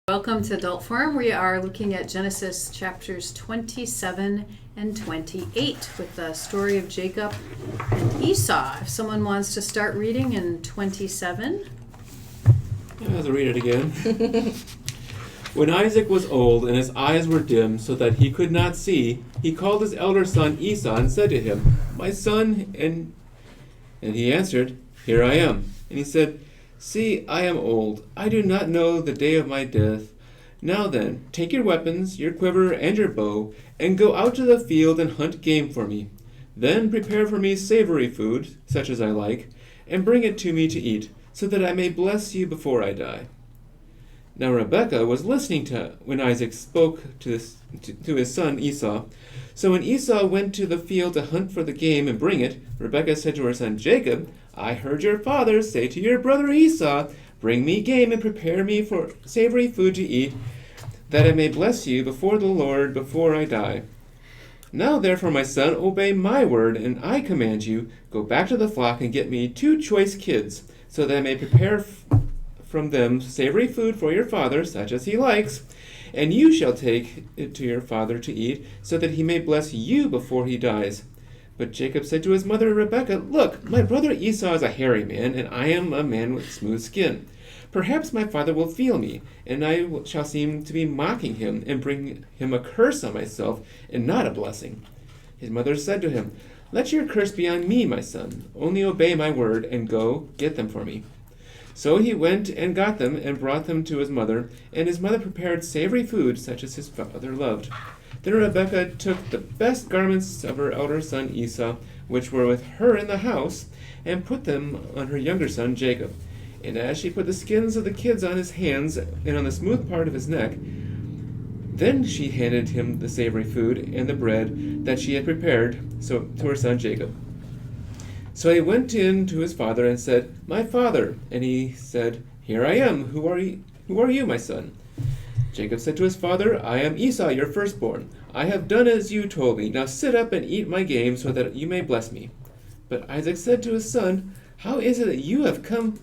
Welcome to Adult Forum. We are looking at Genesis chapters 27 and 28 with the story of Jacob and Esau. If someone wants to start reading in 27. I'll read it again. When Isaac was old and his eyes were dim so that he could not see, he called his elder son Esau and said to him, "My son," and he answered, "Here I am." And he said, "See, I am old. I do not know the day of my death. Now then, take your weapons, your quiver, and your bow, and go out to the field and hunt game for me. Then prepare for me savory food, such as I like, and bring it to me to eat, so that I may bless you before I die." Now Rebekah was listening when Isaac spoke to his son Esau. So when Esau went to the field to hunt for the game and bring it, Rebekah said to her son Jacob, "I heard your father say to your brother Esau, 'Bring me game and prepare me for savory food to eat, that I may bless you before the Lord before I die.' Now therefore, my son, obey my word, and I command you, go back to the flock and get me 2 choice kids, so that I may prepare from them savory food for your father, such as he likes, and you shall take it to your father to eat, so that he may bless you before he dies." But Jacob said to his mother Rebekah, "Look, my brother Esau is a hairy man, and I am a man with smooth skin. Perhaps my father will feel me, and I shall seem to be mocking him, and bring him a curse on myself, and not a blessing." His mother said to him, "Let your curse be on me, my son. Only obey my word, and go get them for me." So he went and got them, and brought them to his mother, and his mother prepared savory food, such as his father loved. Then Rebekah took the best garments of her elder son Esau, which were with her in the house, and put them on her younger son Jacob. And as she put the skins of the kids on his hands and on the smooth part of his neck, then she handed him the savory food and the bread that she had prepared to her son Jacob. So he went in to his father and said, "My father." And he said, "Here I am. Who are you, my son?" Jacob said to his father, "I am Esau, your firstborn. I have done as you told me. Now sit up and eat my game, so that you may bless me." But Isaac said to his son, "How is it that you have found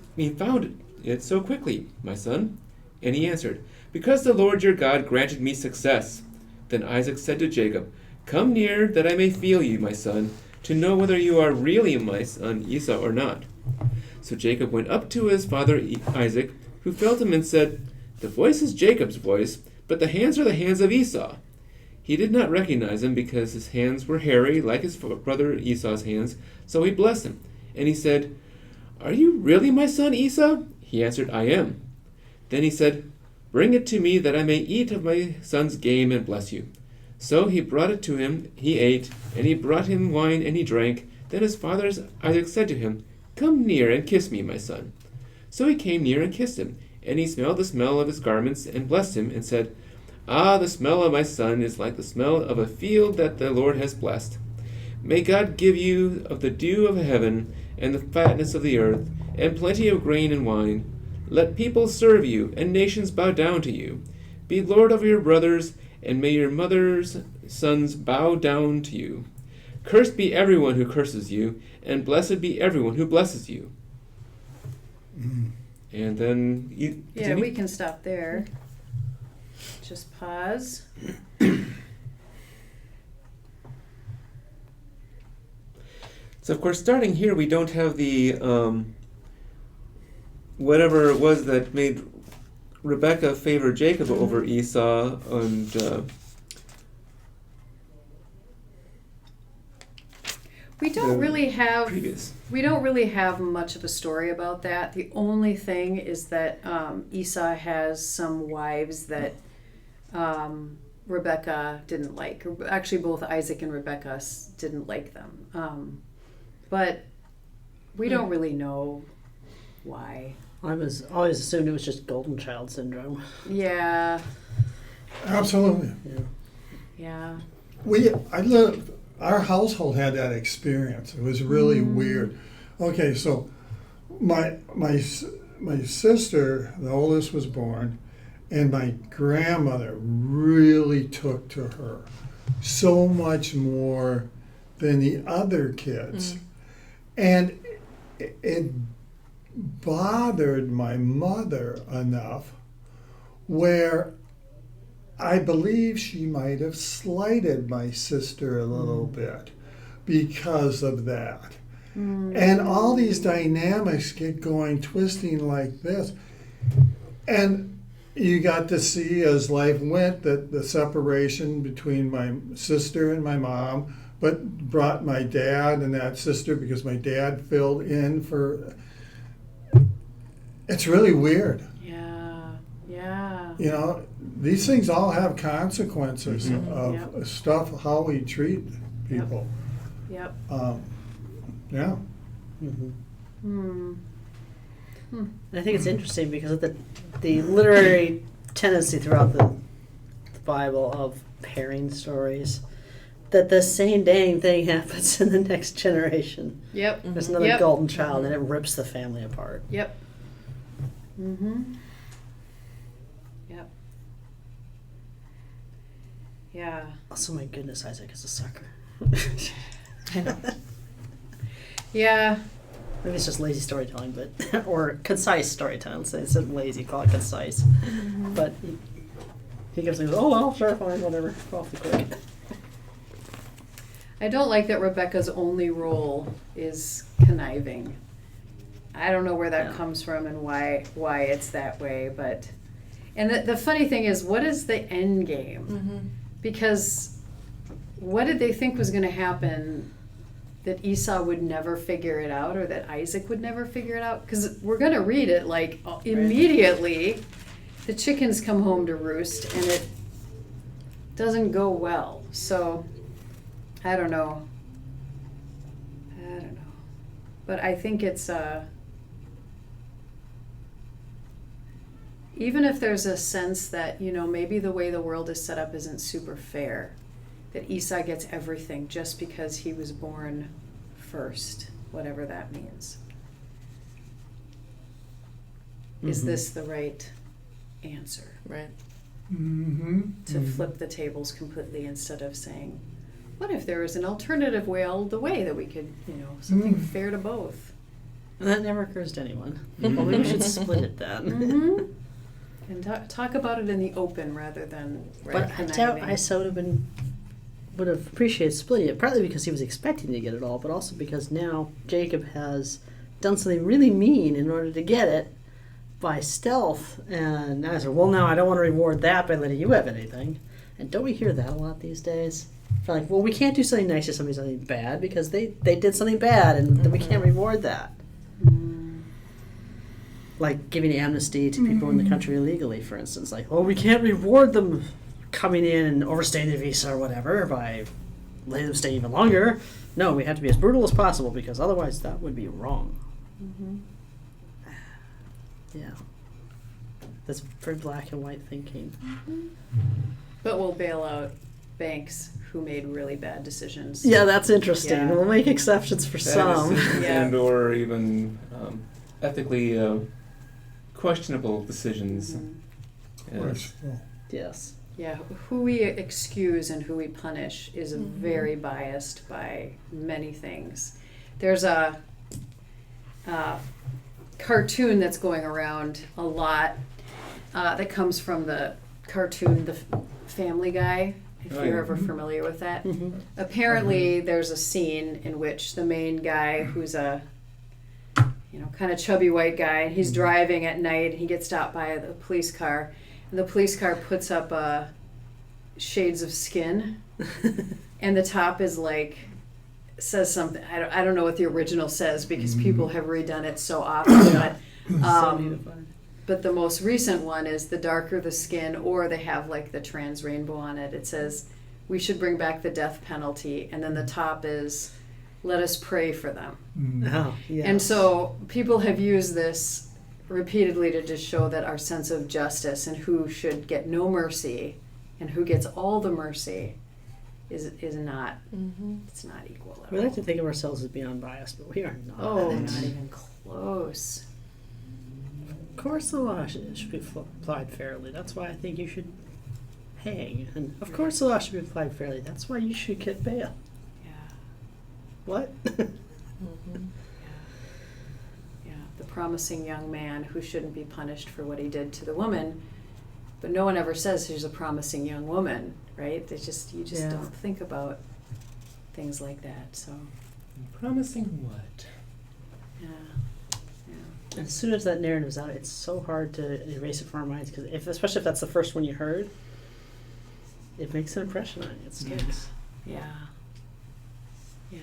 it so quickly, my son?" And he answered, "Because the Lord your God granted me success." Then Isaac said to Jacob, "Come near, that I may feel you, my son, to know whether you are really my son Esau or not." So Jacob went up to his father Isaac, who felt him and said, "The voice is Jacob's voice, but the hands are the hands of Esau." He did not recognize him, because his hands were hairy like his brother Esau's hands, so he blessed him. And he said, "Are you really my son Esau?" He answered, "I am." Then he said, "Bring it to me, that I may eat of my son's game and bless you." So he brought it to him, he ate, and he brought him wine, and he drank. Then his father Isaac said to him, "Come near and kiss me, my son." So he came near and kissed him, and he smelled the smell of his garments, and blessed him, and said, "Ah, the smell of my son is like the smell of a field that the Lord has blessed. May God give you of the dew of heaven, and the fatness of the earth, and plenty of grain and wine. Let people serve you, and nations bow down to you. Be lord of your brothers, and may your mother's sons bow down to you. Cursed be everyone who curses you, and blessed be everyone who blesses you." And then we can stop there. Just pause. So of course, starting here, we don't have the whatever it was that made Rebekah favor Jacob over Esau, and we don't really have much of a story about that. The only thing is that Esau has some wives that Rebekah didn't like. Actually, both Isaac and Rebekah didn't like them. But we don't really know why. I always assumed it was just golden child syndrome. Yeah. Absolutely. Yeah. Our household had that experience. It was really weird. Okay, so my sister, the oldest, was born, and my grandmother really took to her so much more than the other kids. And it bothered my mother enough where I believe she might have slighted my sister a little bit because of that. And all these dynamics get going, twisting like this. And you got to see as life went that the separation between my sister and my mom, but brought my dad and that sister because my dad filled in for. It's really weird. Yeah. You know, these things all have consequences of stuff, how we treat people. Yep. Yeah. And I think it's interesting because of the literary tendency throughout the Bible of pairing stories, that the same dang thing happens in the next generation. Yep. There's another golden child, and it rips the family apart. Yep. Yep. Yeah. Also, my goodness, Isaac is a sucker. Yeah. Maybe it's just lazy storytelling, but or concise storytelling. So instead of lazy, call it concise. But he gives me, oh well, sure, fine, whatever, awfully quick. I don't like that Rebecca's only role is conniving. I don't know where that comes from and why it's that way, but and the funny thing is, what is the end game? Because what did they think was going to happen that Esau would never figure it out, or that Isaac would never figure it out? Because we're going to read it like immediately. The chickens come home to roost, and it doesn't go well. So I don't know. But I think it's even if there's a sense that, you know, maybe the way the world is set up isn't super fair, that Esau gets everything just because he was born first, whatever that means. Is this the right answer? Right. To flip the tables completely instead of saying, what if there was an alternative way all the way that we could, you know, something fair to both? And that never occurs to anyone. Well, maybe we should split it then. And talk about it in the open rather than But I doubt Isaac would have appreciated splitting it, partly because he was expecting to get it all, but also because now Jacob has done something really mean in order to get it by stealth. And I said, well, now I don't want to reward that by letting you have anything. And don't we hear that a lot these days? For like, well, we can't do something nice to somebody something bad because they did something bad, and then we can't reward that. Like giving amnesty to people in the country illegally, for instance. Like, oh, we can't reward them coming in and overstaying their visa or whatever by letting them stay even longer. No, we have to be as brutal as possible because otherwise that would be wrong. Yeah. That's very black and white thinking. But we'll bail out banks who made really bad decisions. Yeah, that's interesting. Yeah. We'll make exceptions for some. Yeah. And or even ethically questionable decisions. Of course. Yes. Yeah, who we excuse and who we punish is very biased by many things. There's a cartoon that's going around a lot that comes from the cartoon The Family Guy, if you're ever familiar with that. Apparently there's a scene in which the main guy, who's a kind of chubby white guy, and he's driving at night, and he gets stopped by the police car, and the police car puts up shades of skin, and the top is like, says something, I don't know what the original says because people have redone it so often, but the most recent one is the darker the skin, or they have like the trans rainbow on it. It says, we should bring back the death penalty, and then the top is, let us pray for them. Oh, yes. And so people have used this repeatedly to just show that our sense of justice and who should get no mercy and who gets all the mercy is not, it's not equal at all. We like to think of ourselves as being unbiased, but we are not. Oh, not even close. Of course the law should be applied fairly. That's why I think you should hang. And of course the law should be applied fairly. That's why you should get bail. Yeah. What? Yeah. The promising young man who shouldn't be punished for what he did to the woman, But no one ever says she's a promising young woman, right? You just Yeah. don't think about things like that. So, Promising what? yeah. And as soon as that narrative's out, it's so hard to erase it from our minds, because especially if that's the first one you heard, it makes an impression on you. It sticks. Yeah. Yeah.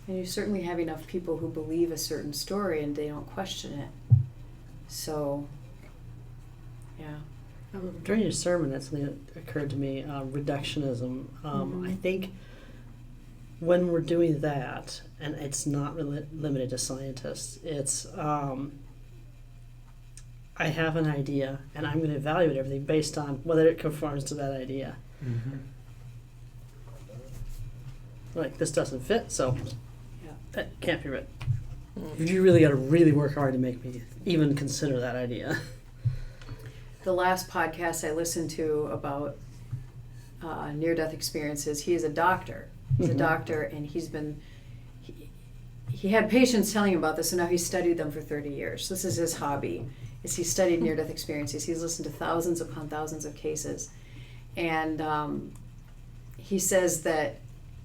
And you certainly have enough people who believe a certain story and they don't question it. So, yeah. During your sermon, that's something that occurred to me, reductionism. I think when we're doing that, and it's not really limited to scientists, it's I have an idea, and I'm going to evaluate everything based on whether it conforms to that idea. Mm-hmm. Like, this doesn't fit, so Yeah. that can't be right. You really got to really work hard to make me even consider that idea. The last podcast I listened to about near-death experiences, he is a doctor. He's a doctor, and he had patients telling him about this, and now he's studied them for 30 years. This is his hobby, is he studied near-death experiences. He's listened to thousands upon thousands of cases. And he says that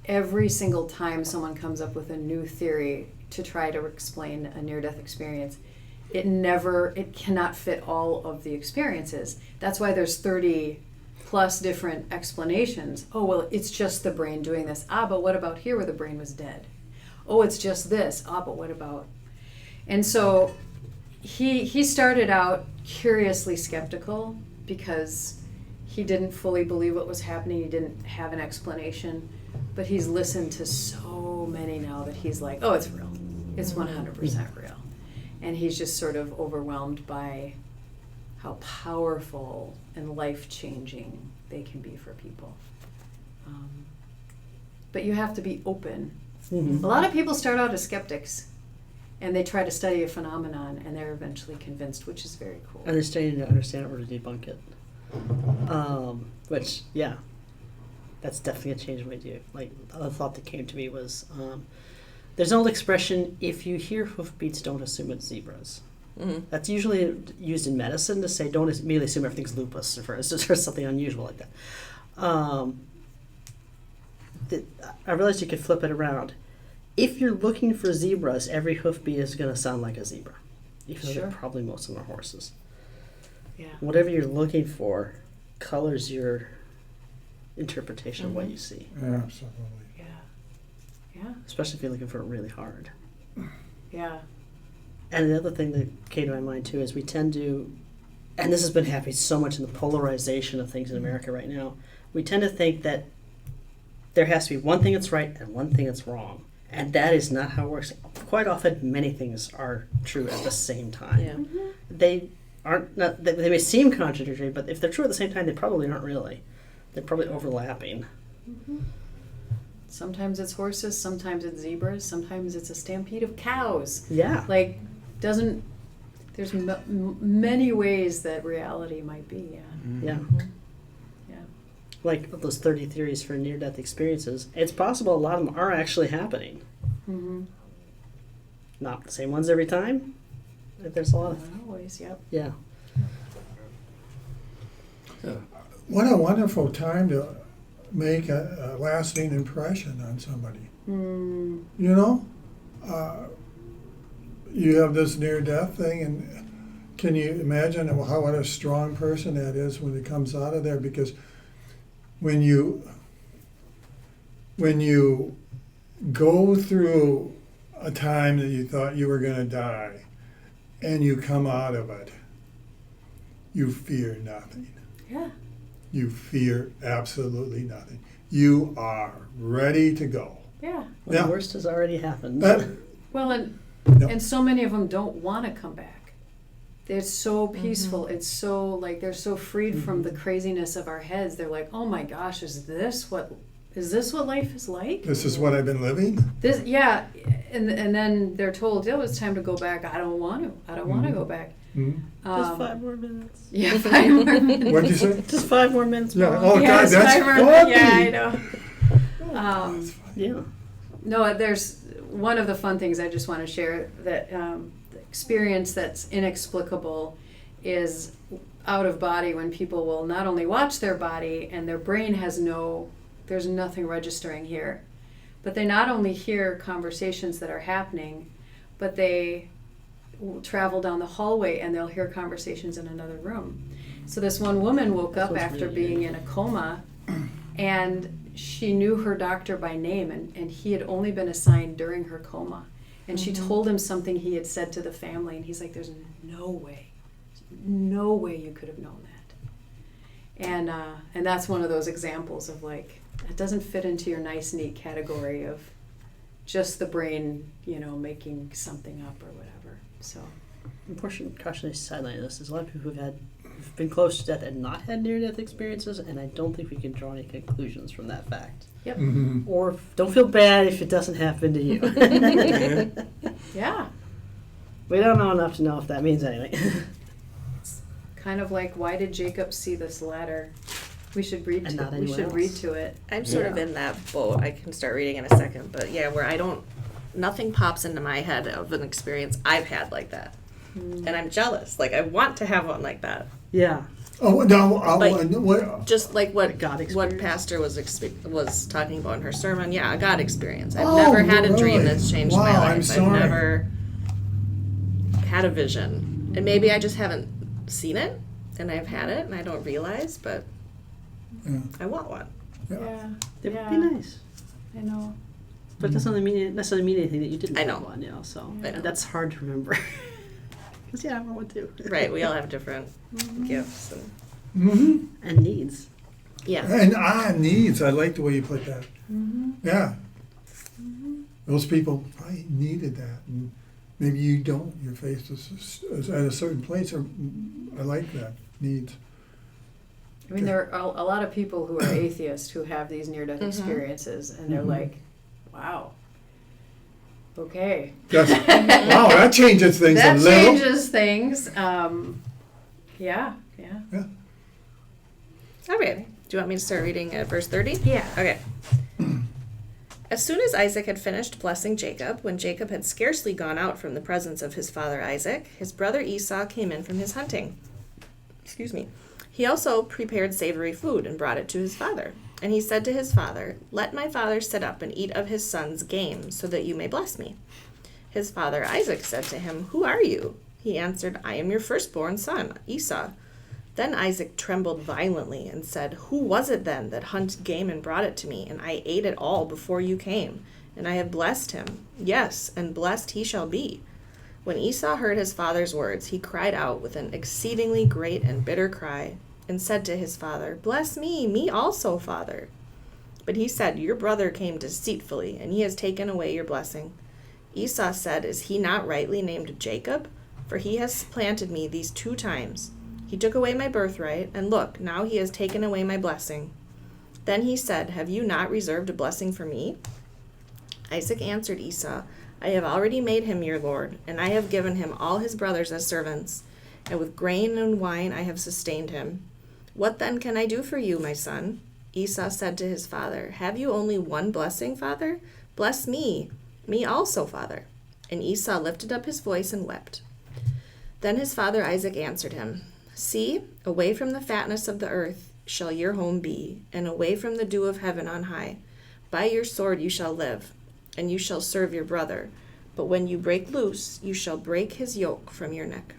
every single time someone comes up with a new theory to try to explain a near-death experience, it cannot fit all of the experiences. That's why there's 30 plus different explanations. Oh, well, it's just the brain doing this. But what about here where the brain was dead? Oh, it's just this. But what about? And so he started out curiously skeptical because he didn't fully believe what was happening. He didn't have an explanation. But he's listened to so many now that he's like, oh, it's real. It's 100% real. And he's just sort of overwhelmed by how powerful and life-changing they can be for people. But you have to be open. Mm-hmm. A lot of people start out as skeptics, and they try to study a phenomenon, and they're eventually convinced, which is very cool. And they're starting to understand it or to debunk it. Which, yeah, that's definitely a change in what you do. Like, the thought that came to me was, there's an old expression, if you hear hoofbeats, don't assume it's zebras. Mm-hmm. That's usually used in medicine to say don't immediately assume everything's lupus, for instance, or something unusual like that. I realized you could flip it around. If you're looking for zebras, every hoofbeat is going to sound like a zebra. Even though Sure. they're probably most of them are horses. Yeah. Whatever you're looking for colors your interpretation of what you see, Absolutely. Yeah. Yeah. especially if you're looking for it really hard. Yeah. And the other thing that came to my mind too is we tend to, and this has been happening so much in the polarization of things in America right now, we tend to think that there has to be one thing that's right and one thing that's wrong. And that is not how it works. Quite often, many things are true at the same time. Yeah. They may seem contradictory, but if they're true at the same time, they probably aren't really. They're probably overlapping. Sometimes it's horses, sometimes it's zebras, sometimes it's a stampede of cows. Yeah. Like, there's many ways that reality might be, yeah. Yeah. Yeah. Like those 30 theories for near-death experiences, it's possible a lot of them are actually happening. Mm-hmm. Not the same ones every time. But there's a lot of, Not always, yep. yeah. What a wonderful time to make a lasting impression on somebody. Mm. You know, you have this near-death thing, and can you imagine what a strong person that is when it comes out of there? Because when you go through a time that you thought you were going to die, and you come out of it, you fear nothing. Yeah. You fear absolutely nothing. You are ready to go. Yeah. Well, Yeah. the worst has already happened. Well, and No. so many of them don't want to come back. They're so peaceful. It's so, like, they're so freed from the craziness of our heads. They're like, oh my gosh, is this what life is like? This is what I've been living. This, yeah. And then they're told, oh, it's time to go back. I don't want to go back. Hmm? Just 5 more minutes. Yeah, 5 more minutes. What'd you say? Just 5 more minutes. Yeah. Mom. Oh Yeah, God, it's that's 5 more funny. Yeah, I know. That's funny. Yeah. No, there's one of the fun things I just want to share that the experience that's inexplicable is out of body when people will not only watch their body and their brain there's nothing registering here, but they not only hear conversations that are happening, but they will travel down the hallway and they'll hear conversations in another room. So this one woman woke up after being in a coma, and she knew her doctor by name, and he had only been assigned during her coma. And she told him something he had said to the family, and he's like, there's no way you could have known that. And that's one of those examples of like, it doesn't fit into your nice, neat category of just the brain, making something up or whatever. So, Important cautionary sideline of this is a lot of people who've been close to death and not had near-death experiences, and I don't think we can draw any conclusions from that fact. yep. Or don't feel bad if it doesn't happen to you. Yeah. We don't know enough to know if that means anything. Kind of like, why did Jacob see this ladder? We should read And to not it. We anyone should else. read to it. I'm sort of in that boat. I can start reading in a second, but yeah, where nothing pops into my head of an experience I've had like that. And I'm jealous. Like, I want to have one like that. Yeah. Oh, no, Like, just like what God what experience? Pastor was talking about in her sermon. Yeah, a God experience. I've Oh, never had a really? dream that's changed my Wow, life. I'm I've sorry. never had a vision. And maybe I just haven't seen it, and I've had it, and I don't realize, but Yeah. I want one. Yeah. It yeah. would be nice. I know. But it doesn't necessarily mean anything that you didn't I have know. one, so I know. that's hard to remember. Because, I want one too. Right, we all have different gifts. And needs. Yeah. And needs. I like the way you put that. Yeah. Those people probably needed that, and maybe you don't. Your faith is at a certain place. Or I like that needs. I mean, there are a lot of people who are atheists who have these near-death experiences, and they're like, wow, okay. Wow, that changes things That a little. changes things. Yeah. All right. Do you want me to start reading at verse 30? Yeah. Okay. As soon as Isaac had finished blessing Jacob, when Jacob had scarcely gone out from the presence of his father Isaac, his brother Esau came in from his hunting. Excuse me. He also prepared savory food and brought it to his father. And he said to his father, "Let my father sit up and eat of his son's game, so that you may bless me." His father Isaac said to him, "Who are you?" He answered, "I am your firstborn son, Esau." Then Isaac trembled violently and said, "Who was it then that hunted game and brought it to me? And I ate it all before you came. And I have blessed him. Yes, and blessed he shall be." When Esau heard his father's words, he cried out with an exceedingly great and bitter cry, and said to his father, "Bless me also, father." But he said, "Your brother came deceitfully, and he has taken away your blessing." Esau said, "Is he not rightly named Jacob? For he has supplanted me these 2 times. He took away my birthright, and look, now he has taken away my blessing." Then he said, "Have you not reserved a blessing for me?" Isaac answered Esau, "I have already made him your lord, and I have given him all his brothers as servants, and with grain and wine I have sustained him. What then can I do for you, my son?" Esau said to his father, "Have you only one blessing, father? Bless me also, father." And Esau lifted up his voice and wept. Then his father Isaac answered him, "See, away from the fatness of the earth shall your home be, and away from the dew of heaven on high. By your sword you shall live, and you shall serve your brother. But when you break loose, you shall break his yoke from your neck."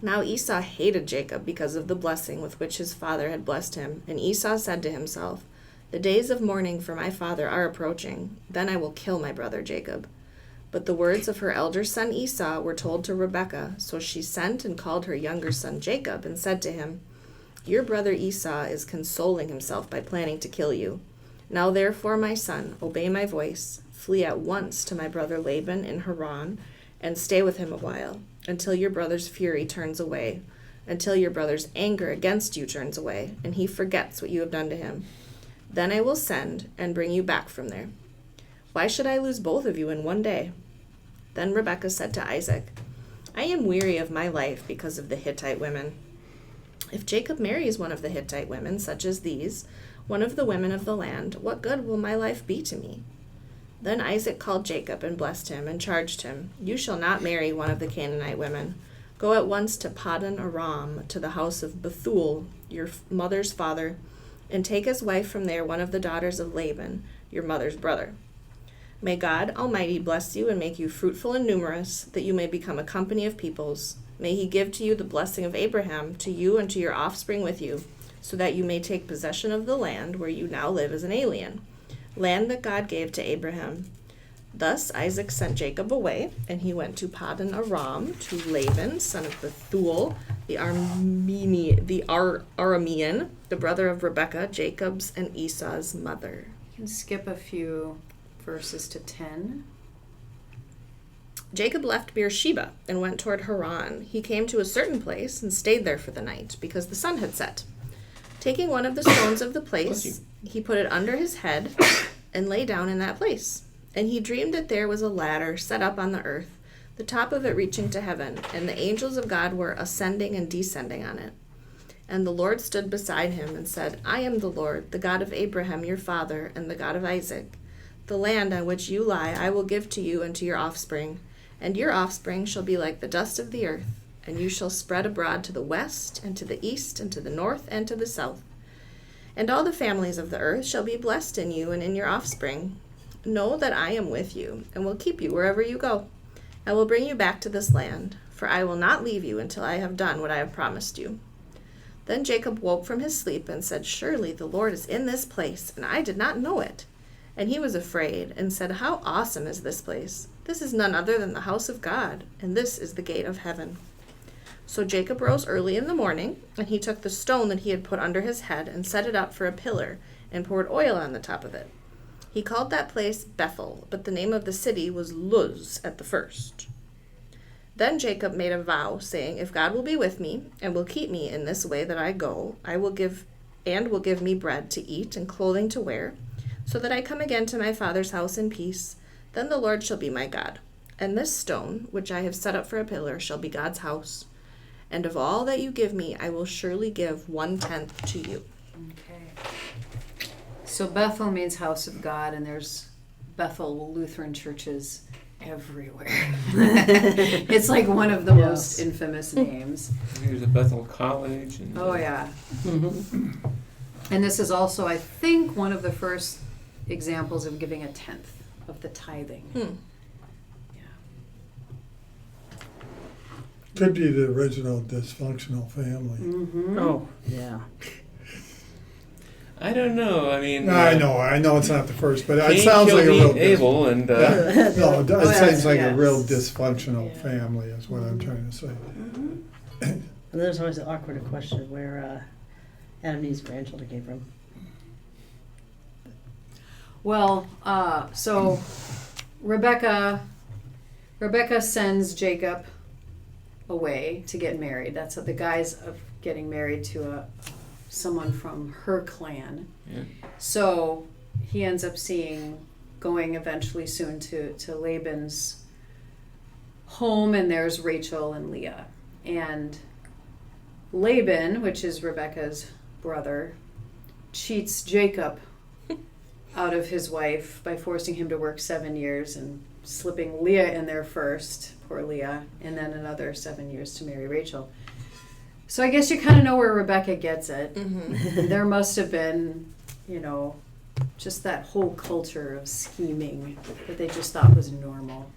Now Esau hated Jacob because of the blessing with which his father had blessed him. And Esau said to himself, "The days of mourning for my father are approaching. Then I will kill my brother Jacob." But the words of her elder son Esau were told to Rebekah, so she sent and called her younger son Jacob and said to him, "Your brother Esau is consoling himself by planning to kill you. Now therefore, my son, obey my voice. Flee at once to my brother Laban in Haran, and stay with him a while, until your brother's fury turns away, until your brother's anger against you turns away, and he forgets what you have done to him. Then I will send and bring you back from there. Why should I lose both of you in one day?" Then Rebekah said to Isaac, "I am weary of my life because of the Hittite women. If Jacob marries one of the Hittite women, such as these, one of the women of the land, what good will my life be to me?" Then Isaac called Jacob and blessed him and charged him, "You shall not marry one of the Canaanite women. Go at once to Paddan Aram, to the house of Bethuel, your mother's father, and take as wife from there one of the daughters of Laban, your mother's brother. May God Almighty bless you and make you fruitful and numerous, that you may become a company of peoples. May he give to you the blessing of Abraham, to you and to your offspring with you, so that you may take possession of the land where you now live as an alien, land that God gave to Abraham. Thus Isaac sent Jacob away, and he went to Paddan Aram, to Laban, son of Bethuel, the Aramean, the brother of Rebekah, Jacob's and Esau's mother. You can skip a few verses to 10. Jacob left Beersheba and went toward Haran. He came to a certain place and stayed there for the night, because the sun had set. Taking one of the stones of the place, he put it under his head and lay down in that place. And he dreamed that there was a ladder set up on the earth, the top of it reaching to heaven, and the angels of God were ascending and descending on it. And the Lord stood beside him and said, I am the Lord, the God of Abraham your father, and the God of Isaac. The land on which you lie I will give to you and to your offspring, and your offspring shall be like the dust of the earth, and you shall spread abroad to the west, and to the east, and to the north, and to the south. And all the families of the earth shall be blessed in you and in your offspring. Know that I am with you, and will keep you wherever you go. I will bring you back to this land, for I will not leave you until I have done what I have promised you. Then Jacob woke from his sleep and said, Surely the Lord is in this place, and I did not know it. And he was afraid, and said, How awesome is this place! This is none other than the house of God, and this is the gate of heaven. So Jacob rose early in the morning, and he took the stone that he had put under his head, and set it up for a pillar, and poured oil on the top of it. He called that place Bethel, but the name of the city was Luz at the first. Then Jacob made a vow, saying, If God will be with me, and will keep me in this way that I go, will give me bread to eat and clothing to wear, so that I come again to my father's house in peace, then the Lord shall be my God. And this stone, which I have set up for a pillar, shall be God's house. And of all that you give me, I will surely give 1/10 to you. Okay. So Bethel means house of God, and there's Bethel Lutheran churches everywhere. It's like one of the most infamous names. There's a Bethel College. And, Oh, yeah. Mm-hmm. And this is also, I think, one of the first examples of giving 1/10 of the tithing. Yeah. Could be the original dysfunctional family. Mm-hmm. Oh, yeah. I don't know. I mean, I know it's not the first, but it Cain sounds like a killed real Abel, and no, it seems like yes. a real dysfunctional Yeah. family is what I'm trying to say. And there's always the awkward question of where Adam and Eve's grandchildren came from. Well, so Rebecca sends Jacob away to get married. That's the guise of getting married to someone from her clan. Yeah. So he ends up going eventually soon to Laban's home, and there's Rachel and Leah. And Laban, which is Rebecca's brother, cheats Jacob out of his wife by forcing him to work 7 years and slipping Leah in there first, poor Leah, and then another 7 years to marry Rachel. So I guess you kind of know where Rebecca gets it. Mm-hmm. There must have been, just that whole culture of scheming that they just thought was normal.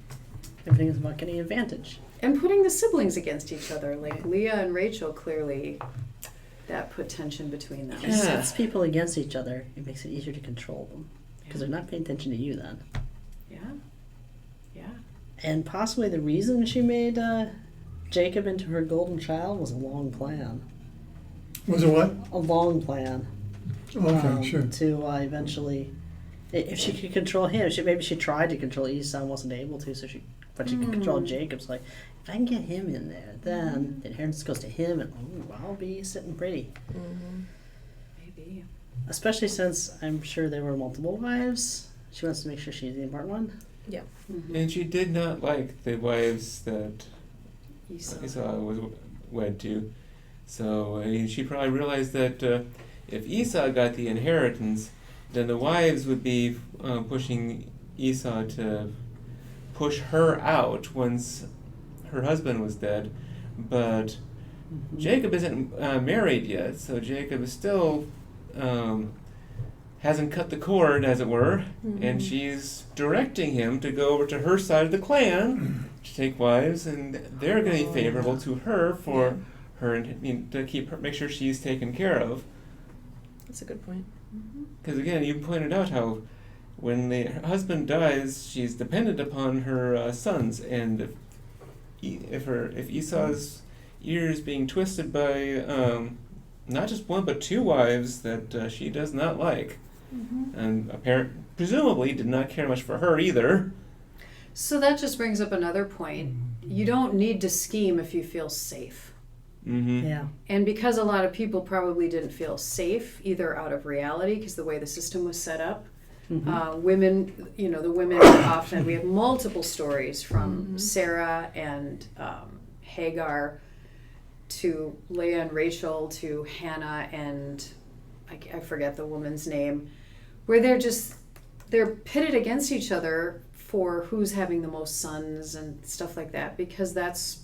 Everything is about getting advantage. And putting the siblings against each other. Like Leah and Rachel, clearly that put tension between them. It sets people against each other. It makes it easier to control them. Because they're not paying attention to you then. Yeah. Yeah. And possibly the reason she made Jacob into her golden child was a long plan. Was it what? A long plan. Okay, sure. To eventually, if she could control him, maybe she tried to control Esau and wasn't able to, but she could control Jacob. So like, if I can get him in there, then the inheritance goes to him, and I'll be sitting pretty. Mm-hmm. Maybe. Especially since I'm sure there were multiple wives. She wants to make sure she's the important one. Yeah. Mm-hmm. And she did not like the wives that Esau. was wed to. So she probably realized that if Esau got the inheritance, then the wives would be pushing Esau to push her out once her husband was dead, but Jacob isn't married yet, so Jacob is still hasn't cut the cord, as it were, and she's directing him to go over to her side of the clan to take wives, and they're going to be favorable to her for her and to keep her, make sure she's taken care of. That's a good point. Because again, you pointed out how when her husband dies, she's dependent upon her sons, and if Esau's ears being twisted by not just one but two wives that she does not like, and presumably did not care much for her either. So that just brings up another point. You don't need to scheme if you feel safe. Yeah. And because a lot of people probably didn't feel safe, either out of reality, because the way the system was set up, women, the women often, we have multiple stories from Sarah and Hagar to Leah and Rachel to Hannah and I forget the woman's name, where they're pitted against each other for who's having the most sons and stuff like that, because that's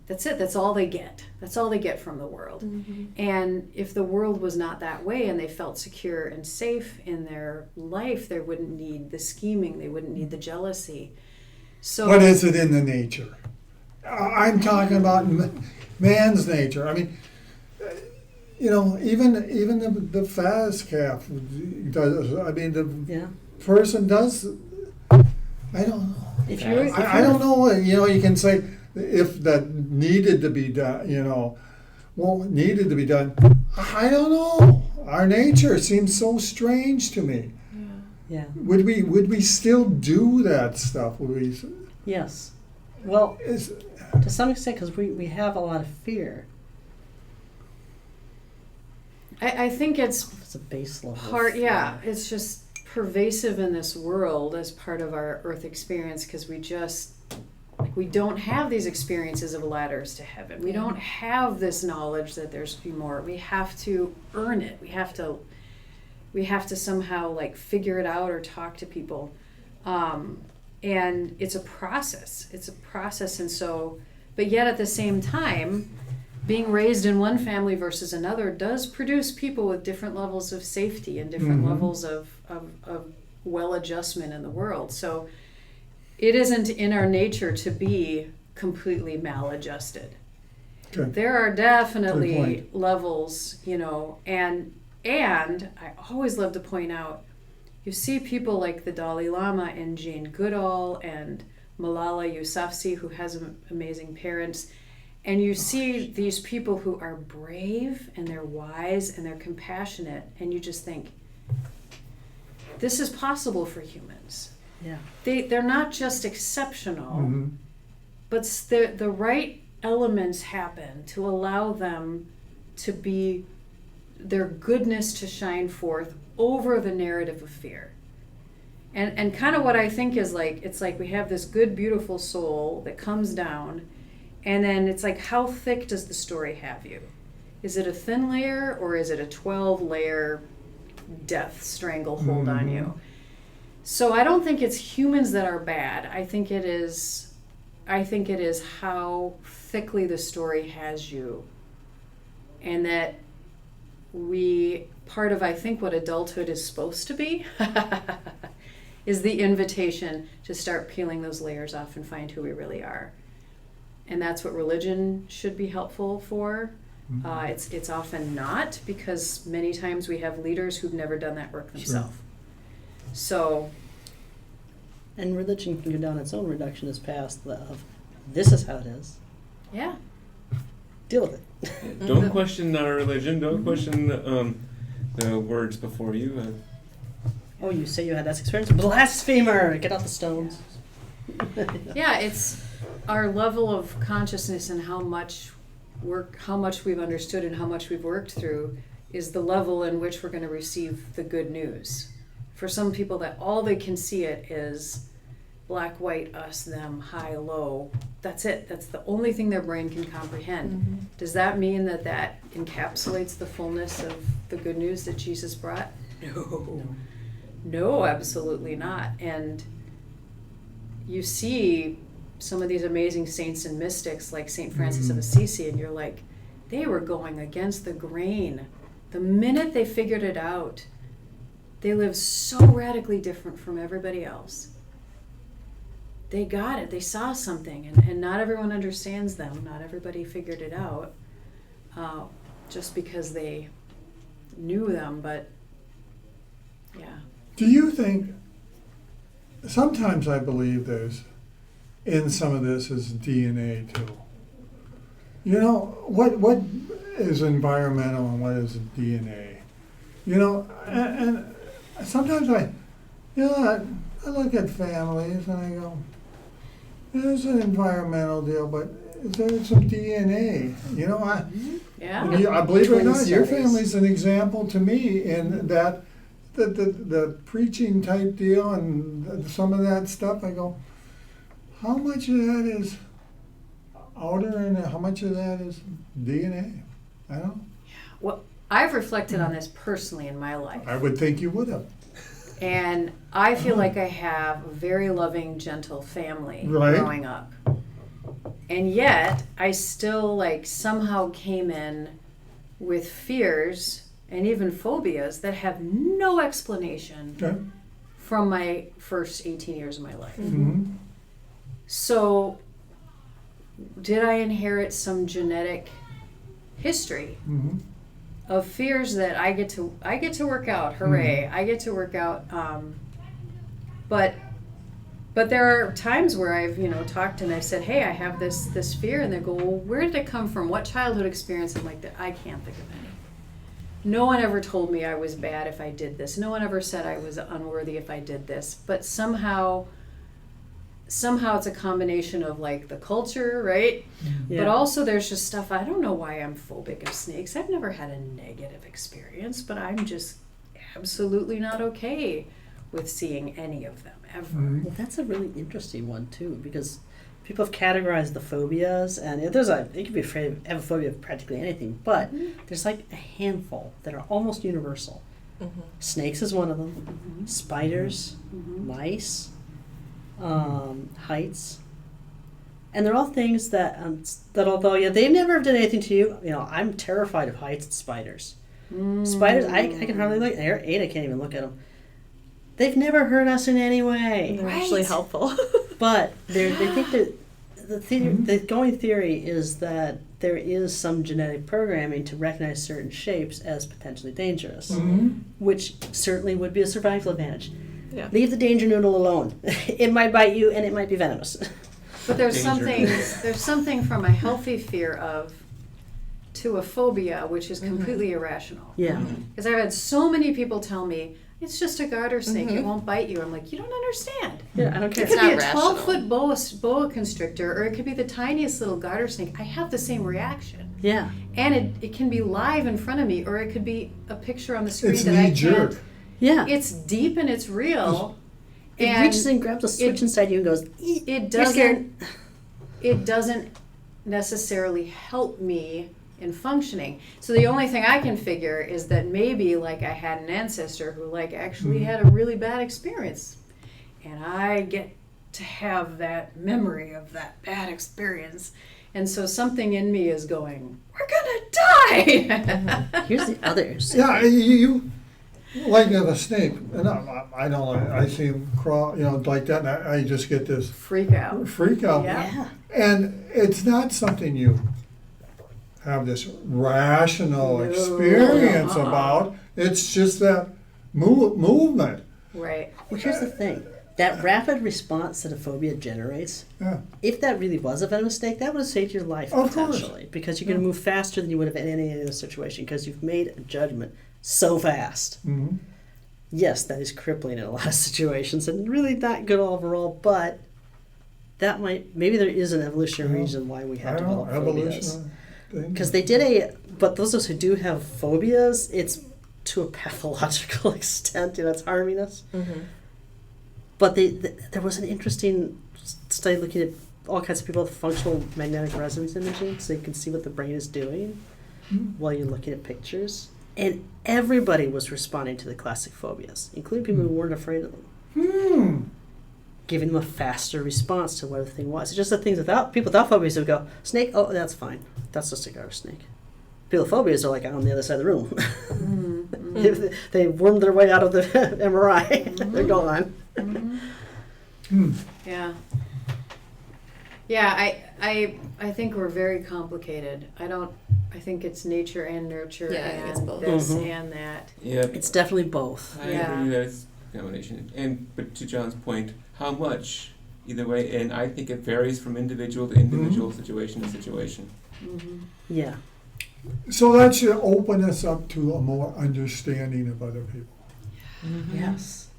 it. That's all they get. That's all they get from the world. And if the world was not that way and they felt secure and safe in their life, they wouldn't need the scheming. They wouldn't need the jealousy. So What is it in the nature? I'm talking about man's nature. I mean, even the fast calf does. I mean, the person does. I don't know. I don't know. You can say if that needed to be done. Needed to be done. I don't know. Our nature seems so strange to me. Yeah. Would we still do that stuff? Would we? Yes. Well, to some extent, because we have a lot of fear. I think it's a base level. It's just pervasive in this world as part of our earth experience, because we don't have these experiences of ladders to heaven. We don't have this knowledge that there's more. We have to earn it. We have to somehow figure it out or talk to people. And it's a process. And so, but yet at the same time, being raised in one family versus another does produce people with different levels of safety and different levels of well adjustment in the world. So it isn't in our nature to be completely maladjusted. Okay. There are definitely levels, and I always love to point out, you see people like the Dalai Lama and Jane Goodall and Malala Yousafzai, who has amazing parents, and you see these people who are brave and they're wise and they're compassionate, and you just think, this is possible for humans. Yeah. They're not just exceptional, but the right elements happen to allow them to be, their goodness to shine forth over the narrative of fear. And kind of what I think is it's like we have this good, beautiful soul that comes down, and then it's like, how thick does the story have you? Is it a thin layer, or is it a 12-layer death stranglehold on you? So I don't think it's humans that are bad. I think it is how thickly the story has you. And that part of, I think, what adulthood is supposed to be is the invitation to start peeling those layers off and find who we really are. And that's what religion should be helpful for. It's often not, because many times we have leaders who've never done that work themselves. So, and religion can go down its own reductionist path of, this is how it is. Yeah. Deal with it. Don't question our religion. Don't question the words before you. Oh, you say you had that experience? Blasphemer! Get out the stones. Yeah, it's our level of consciousness and how much we've understood and how much we've worked through is the level in which we're going to receive the good news. For some people, that all they can see it is black, white, us, them, high, low. That's it. That's the only thing their brain can comprehend. Does that mean that encapsulates the fullness of the good news that Jesus brought? No, absolutely not. And you see some of these amazing saints and mystics like St. Francis of Assisi, and you're like, they were going against the grain. The minute they figured it out, they lived so radically different from everybody else. They got it. They saw something, and not everyone understands them. Not everybody figured it out just because they knew them, but yeah. Do you think, sometimes I believe there's, in some of this is DNA too. You know, what is environmental and what is DNA? You know, and sometimes I look at families and I go, there's an environmental deal, but is there some DNA? You know, I believe it or not, your family's an example to me in that the preaching type deal and some of that stuff. I go, how much of that is outer and how much of that is DNA? I don't know. Well, I've reflected on this personally in my life. I would think you would have. And I feel like I have a very loving, gentle family Right. growing up. And yet, I still somehow came in with fears and even phobias that have no explanation Okay. from my first 18 years of my life. Mm-hmm. So, did I inherit some genetic history Mm-hmm. of fears that I get to work out? Hooray! I get to work out. But there are times where I've talked and I've said, hey, I have this fear, and they go, well, where did it come from? What childhood experience? I'm like, that I can't think of any. No one ever told me I was bad if I did this. No one ever said I was unworthy if I did this. But somehow it's a combination of the culture, right? Yeah. But also there's just stuff, I don't know why I'm phobic of snakes. I've never had a negative experience, but I'm just absolutely not okay with seeing any of them ever. Well, that's a really interesting one too, because people have categorized the phobias, and you can be afraid have a phobia of practically anything, but there's a handful that are almost universal. Mm-hmm. Snakes is one of them. Spiders, mice, heights, and they're all things that although they never have done anything to you. I'm terrified of heights and spiders. Spiders, I can hardly look. Ada can't even look at them. They've never hurt us in any way. They're actually helpful. But they think that the going theory is that there is some genetic programming to recognize certain shapes as potentially dangerous, which certainly would be a survival advantage. Yeah. Leave the danger noodle alone. It might bite you, and it might be venomous. But there's Danger. something from a healthy fear to a phobia, which is completely irrational. Yeah. Because I've had so many people tell me, it's just a garter snake, it won't bite you. I'm like, you don't understand. Yeah, I don't care. It could not be a rational. 12-foot boa constrictor, or it could be the tiniest little garter snake. I have the same reaction. Yeah. And it can be live in front of me, or it could be a picture on the screen It's that I knee jerk. can't. Yeah. It's deep and it's real. It and reaches in, grabs a switch inside you, and goes. it You're scared. doesn't necessarily help me in functioning. So the only thing I can figure is that maybe I had an ancestor who actually had a really bad experience, and I get to have that memory of that bad experience, and so something in me is going, we're gonna die. Here's the others. Yeah, you like a snake, and I don't. I see him crawl, like that, and I just get this Freak out. freak out. Yeah. And it's not something you have this rational No. experience about. It's just that movement. Right. Well, here's the thing. That rapid response that a phobia generates, Yeah. if that really was a venomous snake, that would have saved your life Of course. potentially. Because you're going to move faster than you would have in any other situation, because you've made a judgment so fast. Mm-hmm. Yes, that is crippling in a lot of situations and really not good overall, but that maybe there is an evolutionary reason why we I have don't know, developed phobias. evolution thing. Because they did but those of us who do have phobias, it's to a pathological extent, it's harming us. Mm-hmm. But there was an interesting study looking at all kinds of people with functional magnetic resonance imaging, so you can see what the brain is doing while you're looking at pictures. And everybody was responding to the classic phobias, including people who weren't afraid of them. giving them a faster response to what the thing was. It's just the things people without phobias would go, snake, oh, that's fine. That's just a garbage snake. People with phobias are like on the other side of the room. Mm-hmm. They wormed their way out of the MRI. They're gone. Mm-hmm. Yeah. Yeah, I think we're very complicated. I think it's nature and nurture Yeah, I think it's and both. this Mhm. and that. Yeah, It's definitely both. I Yeah. agree that it's a combination. But to John's point, how much? Either way, and I think it varies from individual to individual, situation to situation. Mm-hmm. Yeah. So that should open us up to a more understanding of other people. Yes.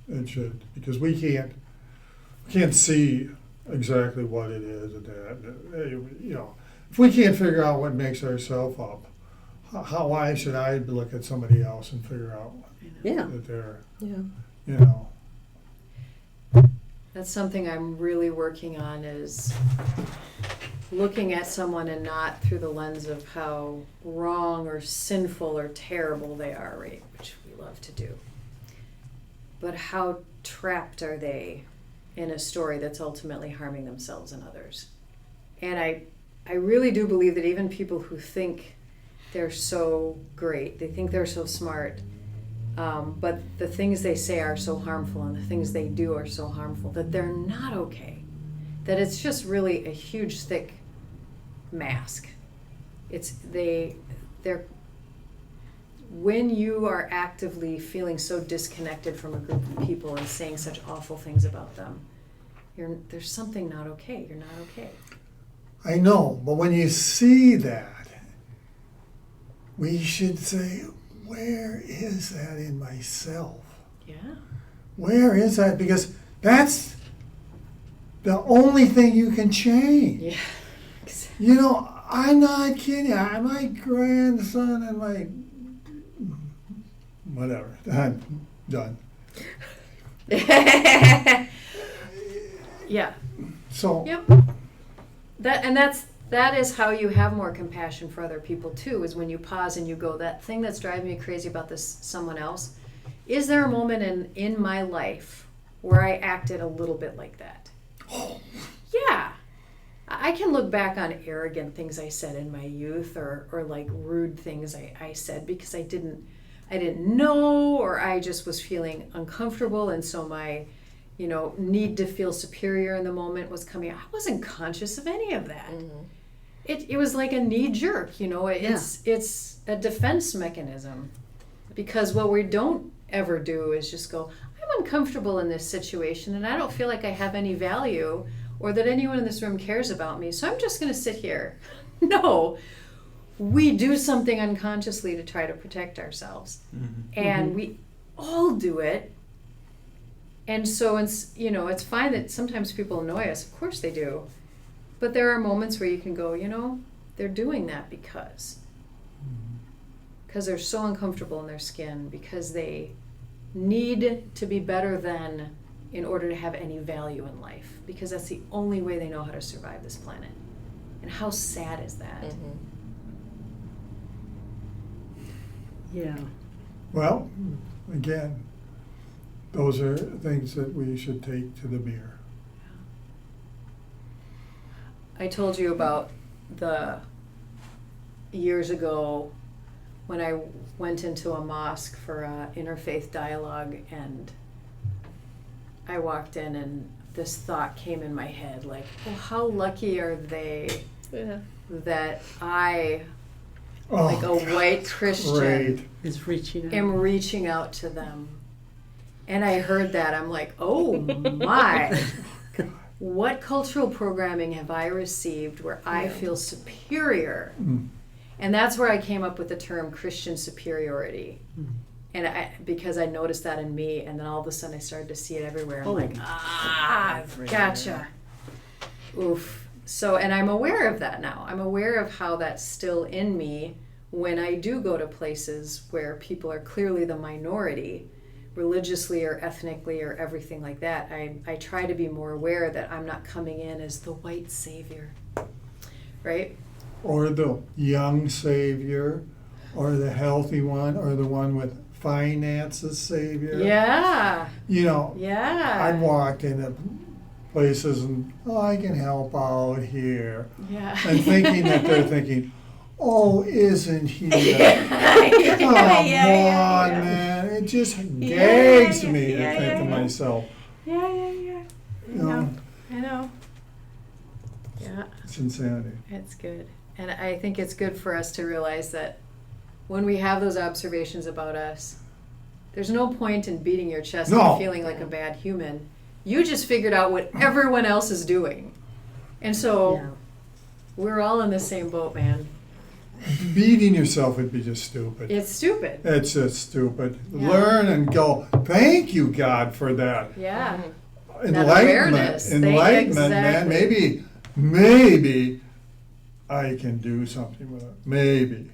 It should, because we can't see exactly what it is and that. You know, if we can't figure out what makes ourselves up, why should I look at somebody else and figure out Yeah. that they're, Yeah. you know? That's something I'm really working on, is looking at someone and not through the lens of how wrong or sinful or terrible they are, right? Which we love to do. But how trapped are they in a story that's ultimately harming themselves and others? And I really do believe that even people who think they're so great, they think they're so smart, but the things they say are so harmful and the things they do are so harmful, that they're not okay. That it's just really a huge, thick mask. They're when you are actively feeling so disconnected from a group of people and saying such awful things about them, there's something not okay. You're not okay. I know, but when you see that, we should say, where is that in myself? Yeah. Where is that? Because that's the only thing you can change. Yeah. You know, I'm not kidding. My grandson and my whatever. I'm done. Yeah. So Yep. That is how you have more compassion for other people too, is when you pause and you go, that thing that's driving me crazy about this someone else, is there a moment in my life where I acted a little bit like that? Yeah. I can look back on arrogant things I said in my youth, or like rude things I said because I didn't know, or I just was feeling uncomfortable, and so my need to feel superior in the moment was coming out. I wasn't conscious of any of that. Mm-hmm. It was like a knee jerk, it's a defense mechanism, because what we don't ever do is just go, I'm uncomfortable in this situation and I don't feel like I have any value or that anyone in this room cares about me, so I'm just going to sit here. No, we do something unconsciously to try to protect ourselves. Mm-hmm. And we all do it. And so it's fine that sometimes people annoy us. Of course they do. But there are moments where you can go, they're doing that because they're so uncomfortable in their skin, because they need to be better than in order to have any value in life, because that's the only way they know how to survive this planet. And how sad is that? Mm-hmm. Yeah. well, again, those are things that we should take to the mirror. I told you about the years ago when I went into a mosque for an interfaith dialogue, and I walked in and this thought came in my head, like, well, how lucky are they that I, like a white Christian, Great. Is reaching out. am reaching out to them. And I heard that, I'm like, oh my. What cultural programming have I received where I feel superior? Mm. And that's where I came up with the term Christian superiority. And because I noticed that in me, and then all of a sudden I started to see it everywhere. I'm like, gotcha. Oof. So, and I'm aware of that now. I'm aware of how that's still in me when I do go to places where people are clearly the minority, religiously or ethnically or everything like that. I try to be more aware that I'm not coming in as the white savior, right? Or the young savior, or the healthy one, or the one with finances savior. Yeah. You know, Yeah. I've walked into places and, oh, I can help out here. Yeah. And thinking that they're thinking, oh, isn't he? Come on, man. It just gags me to think to myself, Yeah. you know, I know. Yeah. it's insanity. It's good. And I think it's good for us to realize that when we have those observations about us, there's no point in beating your chest No. and feeling like a bad human. You just figured out what everyone else is doing. And so Yeah. we're all in the same boat, man. Beating yourself would be just stupid. It's stupid. It's just stupid. Yeah. Learn and go, thank you, God, for that. Yeah. Enlightenment, awareness. man. Exactly. Maybe I can do something with it. Maybe.